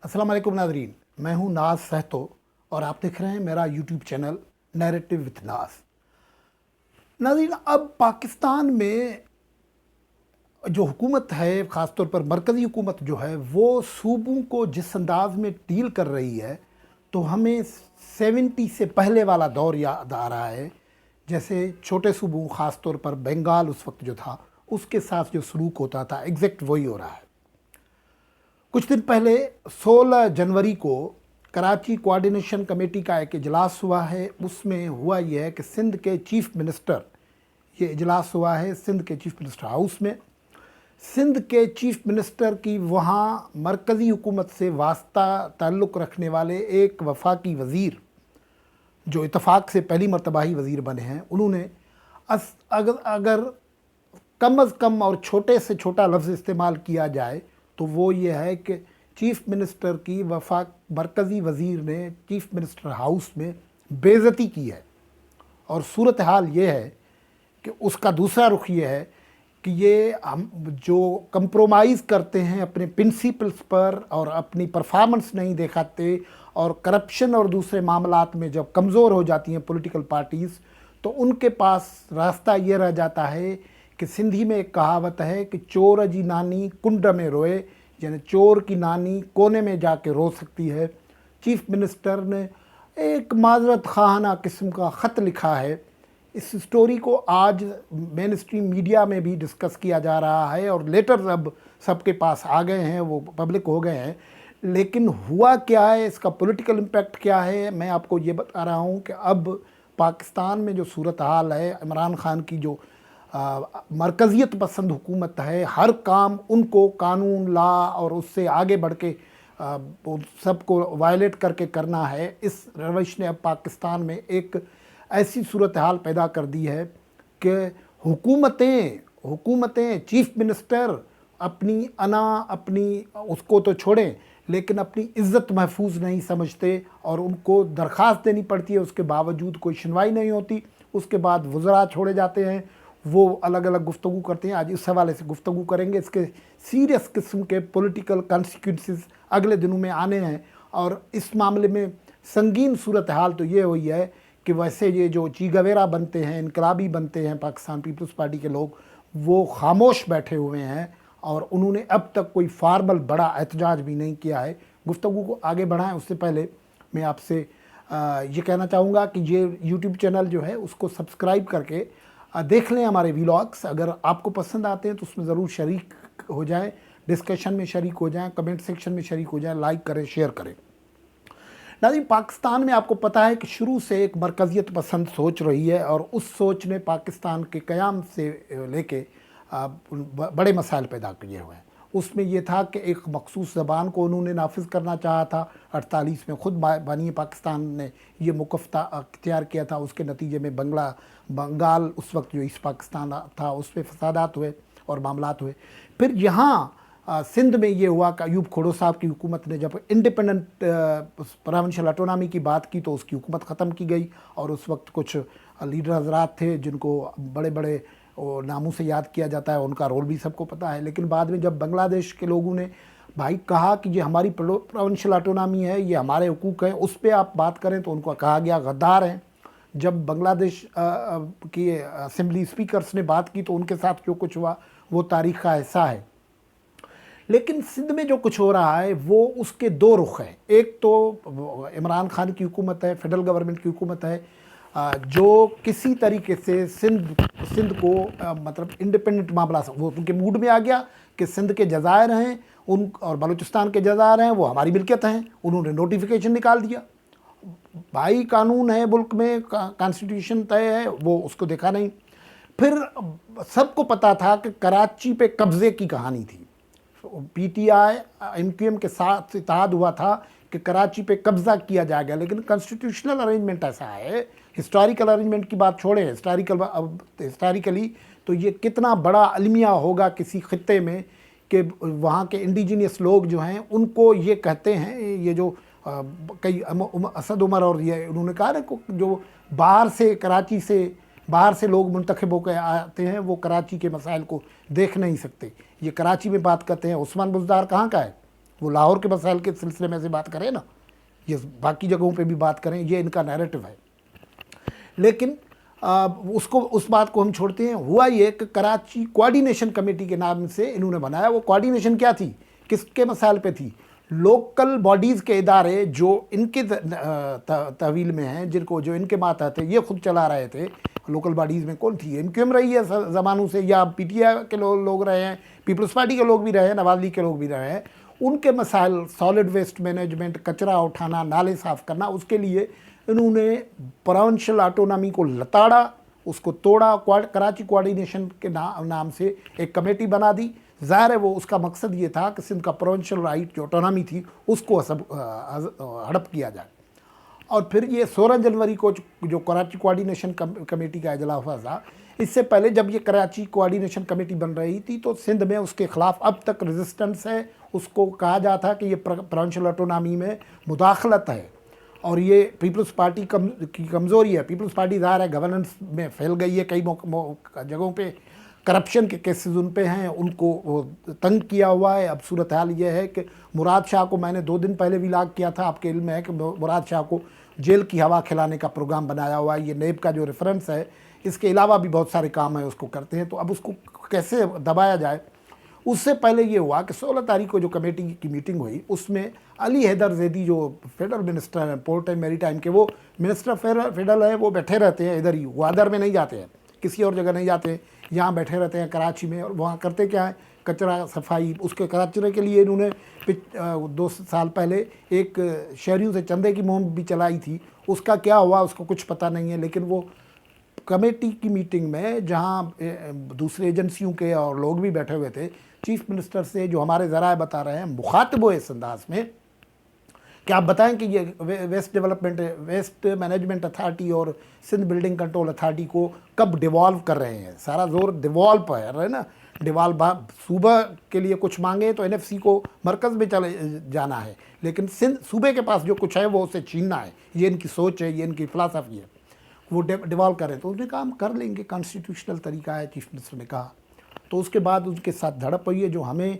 अस्सलाम वालेकुम नाज़रीन, मैं हूं नाज सहतो और आप देख रहे हैं मेरा यूट्यूब चैनल नैरेटिव विथ नाज। नाज़रीन, अब पाकिस्तान में जो हुकूमत है, ख़ास तौर पर मरकज़ी हुकूमत जो है, वो सूबों को जिस अंदाज में डील कर रही है तो हमें 70 से पहले वाला दौर याद आ रहा है। जैसे छोटे सूबों, ख़ास तौर पर बंगाल उस वक्त जो था, उसके साथ जो सलूक होता था, एग्जैक्ट वही हो रहा है। कुछ दिन पहले 16 जनवरी को कराची कोऑर्डिनेशन कमेटी का एक इजलास हुआ है। उसमें हुआ यह है कि सिंध के चीफ मिनिस्टर, ये इजलास हुआ है सिंध के चीफ मिनिस्टर हाउस में। सिंध के चीफ मिनिस्टर की वहाँ मरकज़ी हुकूमत से वास्ता ताल्लुक़ रखने वाले एक वफाकी वज़ीर, जो इत्तफाक से पहली मरतबा ही वज़ीर बने हैं, उन्होंने अगर कम अज़ कम और छोटे से छोटा लफ्ज़ इस्तेमाल किया जाए तो वो ये है कि चीफ़ मिनिस्टर की मरकज़ी वज़ीर ने चीफ़ मिनिस्टर हाउस में बेइज्जती की है। और सूरत हाल ये है कि उसका दूसरा रुख ये है कि ये हम जो कंप्रोमाइज़ करते हैं अपने प्रिंसिपल्स पर और अपनी परफॉर्मेंस नहीं दिखाते, और करप्शन और दूसरे मामलात में जब कमज़ोर हो जाती हैं पॉलिटिकल पार्टीज़, तो उनके पास रास्ता ये रह जाता है कि सिंधी में एक कहावत है कि चोर जी नानी कुंड में रोए, यानी चोर की नानी कोने में जाके रो सकती है। चीफ मिनिस्टर ने एक माजरत खाना किस्म का ख़त लिखा है। इस स्टोरी को आज मेन स्ट्रीम मीडिया में भी डिस्कस किया जा रहा है और लेटर्स अब सबके पास आ गए हैं, वो पब्लिक हो गए हैं। लेकिन हुआ क्या है, इसका पॉलिटिकल इम्पैक्ट क्या है, मैं आपको ये बता रहा हूँ कि अब पाकिस्तान में जो सूरत हाल है, इमरान खान की जो मरकज़ियत पसंद हुकूमत है, हर काम उनको कानून ला और उससे आगे बढ़ के सबको वायलेट करके करना है। इस रवैश ने अब पाकिस्तान में एक ऐसी सूरत हाल पैदा कर दी है कि हुकूमतें चीफ मिनिस्टर अपनी उसको तो छोड़ें, लेकिन अपनी इज़्ज़त महफूज नहीं समझते और उनको दरख्वास्त देनी पड़ती है, उसके बावजूद कोई सुनवाई नहीं होती। उसके बाद वज़रा छोड़े जाते हैं, वो अलग अलग गुफ्तगू करते हैं। आज इस हवाले से गुफ्तगू करेंगे। इसके सीरियस किस्म के पॉलिटिकल कॉन्सिक्वेंसेस अगले दिनों में आने हैं और इस मामले में संगीन सूरत हाल तो ये हुई है कि वैसे ये जो चीगवेरा बनते हैं, इनकलाबी बनते हैं पाकिस्तान पीपल्स पार्टी के लोग, वो खामोश बैठे हुए हैं और उन्होंने अब तक कोई फार्मल बड़ा एहतजाज भी नहीं किया है। गुफ्तगू को आगे बढ़ाएं उससे पहले मैं आपसे ये कहना चाहूँगा कि ये यूट्यूब चैनल जो है उसको सब्सक्राइब करके देख लें हमारे व्लॉग्स। अगर आपको पसंद आते हैं तो उसमें ज़रूर शरीक हो जाएं, डिस्कशन में शरीक हो जाएं, कमेंट सेक्शन में शरीक हो जाएं, लाइक करें, शेयर करें। नाज़रीन, पाकिस्तान में आपको पता है कि शुरू से एक मरकज़ियत पसंद सोच रही है और उस सोच ने पाकिस्तान के क़याम से लेके बड़े मसाइल पैदा किए हुए हैं। उसमें यह था कि एक मखसूस ज़बान को उन्होंने नाफिज करना चाहा था। 48 में ख़ुद बानी पाकिस्तान ने यह मुकफ़्ता अख्तियार किया था। उसके नतीजे में बंगाल उस वक्त जो ईस्ट पाकिस्तान था उस पर फसादात हुए और मामलात हुए। फिर यहाँ सिंध में ये हुआ कि अयूब खोड़ो साहब की हुकूमत ने जब इंडिपेंडेंट प्रोविंशियल ऑटोनॉमी की बात की तो उसकी हुकूमत ख़त्म की गई और उस वक्त कुछ लीडर हजरात थे जिनको बड़े बड़े नामों से याद किया जाता है, उनका रोल भी सबको पता है। लेकिन बाद में जब बांग्लादेश के लोगों ने भाई कहा कि ये हमारी प्रोविंशियल ऑटोनॉमी है, ये हमारे हुकूक हैं, उस पर आप बात करें, तो उनको कहा गया गद्दार हैं। जब बांग्लादेश की असेंबली स्पीकर्स ने बात की तो उनके साथ जो कुछ हुआ वो तारीख़ का हिस्सा है। लेकिन सिंध में जो कुछ हो रहा है वो उसके दो रुख हैं। एक तो इमरान खान की हुकूमत है, फेडरल गवर्नमेंट की हुकूमत है, जो किसी तरीके से सिंध को मतलब इंडिपेंडेंट मामला वो उनके मूड में आ गया कि सिंध के जज़ायर हैं उन और बलूचिस्तान के जज़ायर हैं, वो हमारी मिल्कियत हैं। उन्होंने नोटिफिकेशन निकाल दिया। भाई कानून है मुल्क में, कॉन्स्टिट्यूशन तय है, वो उसको देखा नहीं। फिर सबको पता था कि कराची पे कब्ज़े की कहानी थी। पीटीआई एमक्यूएम के साथ इत्तेहाद हुआ था कि कराची पे कब्ज़ा किया जाएगा, लेकिन कॉन्स्टिट्यूशनल अरेंजमेंट ऐसा है, हिस्टोरिकल अरेंजमेंट की बात छोड़ें, हिस्टोरिकली तो ये कितना बड़ा अलमिया होगा किसी खित्ते में कि वहाँ के इंडिजीनियस लोग जो हैं उनको ये कहते हैं, ये जो कई असद उमर और ये उन्होंने कहा ना, जो कराची से बाहर से लोग मुंतखब होकर आते हैं वो कराची के मसाइल को देख नहीं सकते। ये कराची में बात करते हैं। उस्मान बुज़दार कहाँ का है? وہ لاہور کے مسائل کے سلسلے میں سے بات کریں نا، یہ باقی جگہوں پہ بھی بات کریں، یہ ان کا نیریٹو ہے۔ لیکن اس بات کو ہم چھوڑتے ہیں۔ ہوا یہ کہ کراچی کوآرڈینیشن کمیٹی کے نام سے انہوں نے بنایا۔ وہ کوآرڈینیشن کیا تھی، کس کے مسائل پہ تھی؟ لوکل باڈیز کے ادارے جو ان کے تحویل میں ہیں، جو ان کے ماتحت تھے، یہ خود چلا رہے تھے۔ لوکل باڈیز میں کون تھی؟ MQM رہی ہے زمانوں سے، یا PTI کے لوگ رہے ہیں، پیپلز پارٹی کے لوگ بھی رہے ہیں، نواز لیگ کے لوگ بھی رہے ہیں۔ ان کے مسائل سالڈ ویسٹ مینجمنٹ، کچرا اٹھانا، نالے صاف کرنا، اس کے لیے انہوں نے پروونشل آٹونومی کو لتاڑا، اس کو توڑا۔ کراچی کوآرڈینیشن کے نام سے ایک کمیٹی بنا دی۔ ظاہر ہے وہ اس کا مقصد یہ تھا کہ سندھ کا پروونشل رائٹ جو آٹونومی تھی اس کو ہڑپ کیا جائے۔ اور پھر یہ 16 جنوری کو جو کراچی کوآرڈینیشن کمیٹی کا اجلاس ہوا تھا، اس سے پہلے جب یہ کراچی کوآرڈینیشن کمیٹی بن رہی تھی تو سندھ میں اس کے خلاف اب تک ریزسٹنس ہے۔ اس کو کہا جاتا ہے کہ یہ پروونشل آٹونومی میں مداخلت ہے، اور یہ پیپلز پارٹی کی کمزوری ہے۔ پیپلز پارٹی ظاہر ہے گورننس میں پھیل گئی ہے، کئی جگہوں پہ کرپشن کے کیسز ان پہ ہیں، ان کو تنگ کیا ہوا ہے۔ اب صورتحال یہ ہے کہ مراد شاہ کو میں نے 2 دن پہلے ولاگ کیا تھا، آپ کے علم میں ہے کہ مراد شاہ کو جیل کی ہوا کھلانے کا پروگرام بنایا ہوا ہے۔ یہ نیب کا جو ریفرنس ہے، اس کے علاوہ بھی بہت سارے کام ہیں اس کو کرتے ہیں، تو اب اس کو کیسے دبایا جائے۔ اس سے پہلے یہ ہوا کہ 16 تاریخ کو جو کمیٹی کی میٹنگ ہوئی، اس میں علی حیدر زیدی جو فیڈرل منسٹر ہیں پورٹ اینڈ میری ٹائم کے، وہ منسٹر فیڈرل ہیں، وہ بیٹھے رہتے ہیں ادھر ہی، وہ ادھر میں نہیں جاتے ہیں، کسی اور جگہ نہیں جاتے ہیں، یہاں بیٹھے رہتے ہیں کراچی میں۔ اور وہاں کرتے کیا ہے، کچرا صفائی۔ اس کے کچرے کے لیے انہوں نے 2 سال پہلے ایک شہریوں سے چندے کی مہم بھی چلائی تھی۔ اس کا کیا ہوا اس کو کچھ پتہ نہیں ہے، لیکن وہ کمیٹی کی میٹنگ میں جہاں دوسرے ایجنسیوں کے اور لوگ بھی بیٹھے ہوئے تھے، چیف منسٹر سے جو ہمارے ذرائع بتا رہے ہیں، مخاطب ہوئے اس انداز میں کہ آپ بتائیں کہ یہ ویسٹ مینجمنٹ اتھارٹی اور سندھ بلڈنگ کنٹرول اتھارٹی کو کب ڈیوالو کر رہے ہیں۔ سارا زور ڈیوالو پر ہے نا، ڈیوالو صوبہ کے لیے کچھ مانگے تو NFC کو مرکز میں چلے جانا ہے، لیکن سندھ صوبے کے پاس جو کچھ ہے وہ اسے چھیننا ہے۔ یہ ان کی سوچ ہے، یہ ان کی فلسفی ہے، وہ ڈیوالو کر رہے ہیں۔ تو انہوں نے کہا ہم کر لیں گے، کانسٹیٹیوشنل طریقہ ہے، چیف منسٹر نے کہا۔ تو اس کے بعد ان کے ساتھ دھڑپ ہوئی ہے۔ جو ہمیں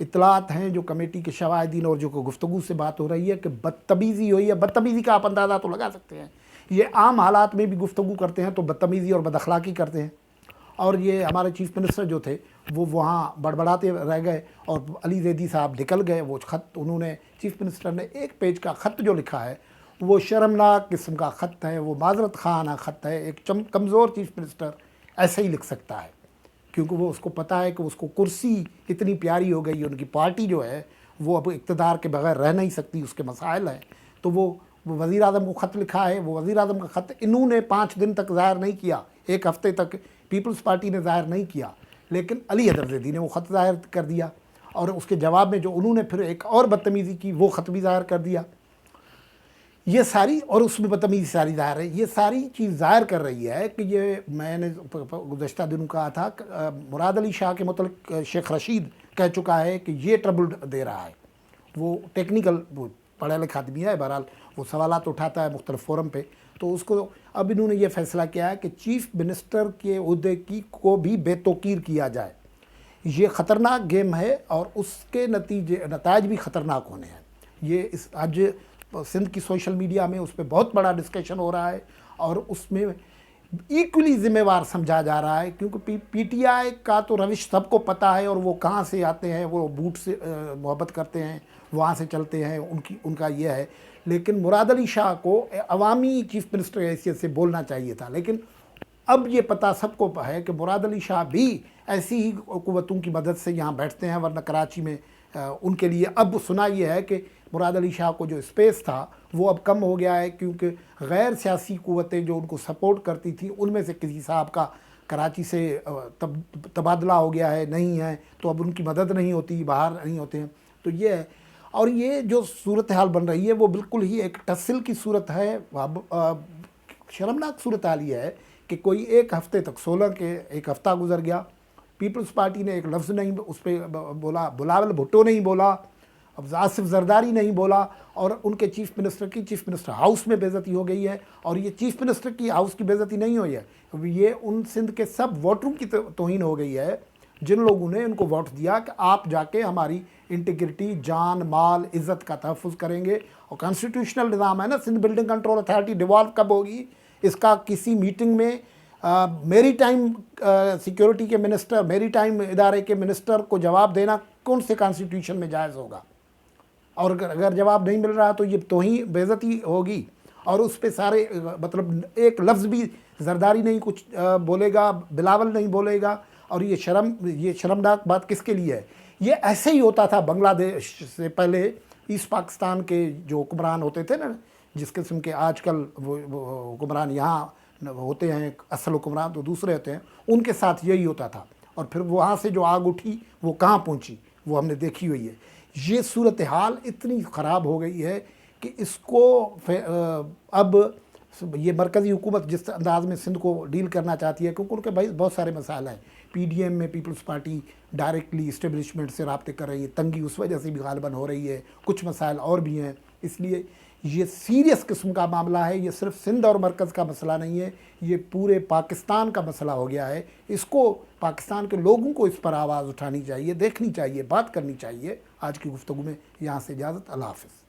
اطلاعات ہیں، جو کمیٹی کے شواہدین اور جو گفتگو سے بات ہو رہی ہے کہ بدتمیزی ہوئی ہے۔ بدتمیزی کا آپ اندازہ تو لگا سکتے ہیں، یہ عام حالات میں بھی گفتگو کرتے ہیں تو بدتمیزی اور بد اخلاقی کرتے ہیں۔ اور یہ ہمارے چیف منسٹر جو تھے وہ وہاں بڑبڑاتے رہ گئے، اور علی زیدی صاحب نکل گئے۔ وہ خط انہوں نے، چیف منسٹر نے 1 پیج کا خط جو لکھا ہے وہ شرمناک قسم کا خط ہے، وہ معذرت خانہ خط ہے۔ ایک کمزور چیف منسٹر ایسے ہی لکھ سکتا ہے، کیونکہ وہ اس کو پتہ ہے کہ اس کو کرسی اتنی پیاری ہو گئی، ان کی پارٹی جو ہے وہ اب اقتدار کے بغیر رہ نہیں سکتی، اس کے مسائل ہیں۔ تو وہ وزیر اعظم کو خط لکھا ہے۔ وہ وزیر اعظم کا خط انہوں نے 5 دن تک ظاہر نہیں کیا، 1 ہفتے تک پیپلز پارٹی نے ظاہر نہیں کیا، لیکن علی حیدر زیدی نے وہ خط ظاہر کر دیا، اور اس کے جواب میں جو انہوں نے پھر ایک اور بدتمیزی کی، وہ خط بھی ظاہر کر دیا۔ یہ ساری، اور اس میں بدتمیزی ساری ظاہر ہے، یہ ساری چیز ظاہر کر رہی ہے کہ یہ میں نے گزشتہ دنوں کہا تھا، مراد علی شاہ کے متعلق شیخ رشید کہہ چکا ہے کہ یہ ٹربل دے رہا ہے۔ وہ ٹیکنیکل، وہ پڑھا لکھا آدمی ہے، بہرحال وہ سوالات اٹھاتا ہے مختلف فورم پہ، تو اس کو اب انہوں نے یہ فیصلہ کیا ہے کہ چیف منسٹر کے عہدے کو بھی بے توقیر کیا جائے۔ یہ خطرناک گیم ہے، اور اس کے نتائج بھی خطرناک ہونے ہیں۔ یہ آج سندھ کی سوشل میڈیا میں اس پہ بہت بڑا ڈسکشن ہو رہا ہے، اور اس میں ایکولی ذمہ وار سمجھا جا رہا ہے، کیونکہ PTI کا تو روش سب کو پتہ ہے، اور وہ کہاں سے آتے ہیں، وہ بوٹ سے محبت کرتے ہیں، وہاں سے چلتے ہیں، ان کا یہ ہے۔ لیکن مراد علی شاہ کو عوامی چیف منسٹر کی حیثیت سے بولنا چاہیے تھا، لیکن اب یہ پتہ سب کو ہے کہ مراد علی شاہ بھی ایسی ہی قوتوں کی مدد سے یہاں بیٹھتے ہیں، ورنہ کراچی میں ان کے لیے اب سنا یہ ہے کہ مراد علی شاہ کو جو اسپیس تھا وہ اب کم ہو گیا ہے، کیونکہ غیر سیاسی قوتیں جو ان کو سپورٹ کرتی تھیں، ان میں سے کسی صاحب کا کراچی سے تبادلہ ہو گیا ہے، نہیں ہے، تو اب ان کی مدد نہیں ہوتی، باہر نہیں ہوتے ہیں۔ تو یہ ہے، اور یہ جو صورتحال بن رہی ہے وہ بالکل ہی ایک ٹسل کی صورت ہے۔ اب شرمناک صورتحال یہ ہے کہ کوئی 1 ہفتے تک، 16 کے 1 ہفتہ گزر گیا، پیپلز پارٹی نے ایک لفظ نہیں اس پہ بولا، بلاول بھٹو نہیں بولا، اب آصف زرداری نہیں بولا، اور ان کے چیف منسٹر ہاؤس میں بے عزتی ہو گئی ہے۔ اور یہ چیف منسٹر کی ہاؤس کی بے عزتی نہیں ہوئی ہے، یہ ان سندھ کے سب ووٹروں کی توہین ہو گئی ہے जिन लोगों ने इनको वोट दिया कि आप जाके हमारी इंटीग्रिटी, जान, माल, इज़्ज़त का तहफ़्फ़ुज़ करेंगे। और कॉन्स्टिट्यूशनल निज़ाम है ना, Sindh building control authority devolve कब होगी, इसका किसी मीटिंग में मेरी टाइम सिक्योरिटी के मिनिस्टर, मेरी टाइम इदारे के मिनिस्टर को जवाब देना कौन से कॉन्स्टिट्यूशन में जायज़ होगा? और अगर जवाब नहीं मिल रहा तो ये तौहीन, बेइज्जती होगी। और उस पे सारे मतलब एक लफ्ज़ भी जरदारी नहीं कुछ बोलेगा, बिलावल नहीं बोलेगा। और ये शर्मनाक बात किसके लिए है? ये ऐसे ही होता था बांग्लादेश से पहले। ईस्ट पाकिस्तान के जो हुक्मरान होते थे ना, जिस किस्म के आजकल वो हुक्मरान यहाँ होते हैं, असल हुक्मरान तो दूसरे होते हैं, उनके साथ यही होता था। और फिर वहाँ से जो आग उठी वो कहाँ पहुँची वो हमने देखी हुई है। ये सूरत हाल इतनी ख़राब हो गई है कि इसको अब ये मरकज़ी हुकूमत जिस अंदाज़ में सिंध को डील करना चाहती है, क्योंकि उनके भाई बहुत सारे मसाइल हैं। PDM में पीपल्स पार्टी डायरेक्टली इस्टेब्लिशमेंट से राब्ते कर रही है, तंगी उस वजह से भी गालिबन हो रही है, कुछ मसाइल और भी हैं। इसलिए ये सीरियस किस्म का मामला है। ये सिर्फ सिंध और मरकज़ का मसला नहीं है, ये पूरे पाकिस्तान का मसला हो गया है। इसको पाकिस्तान के लोगों को इस पर आवाज़ उठानी चाहिए, देखनी चाहिए, बात करनी चाहिए। आज की गुफ्तगू में यहाँ से इजाज़त, अल्लाह हाफ़िज़।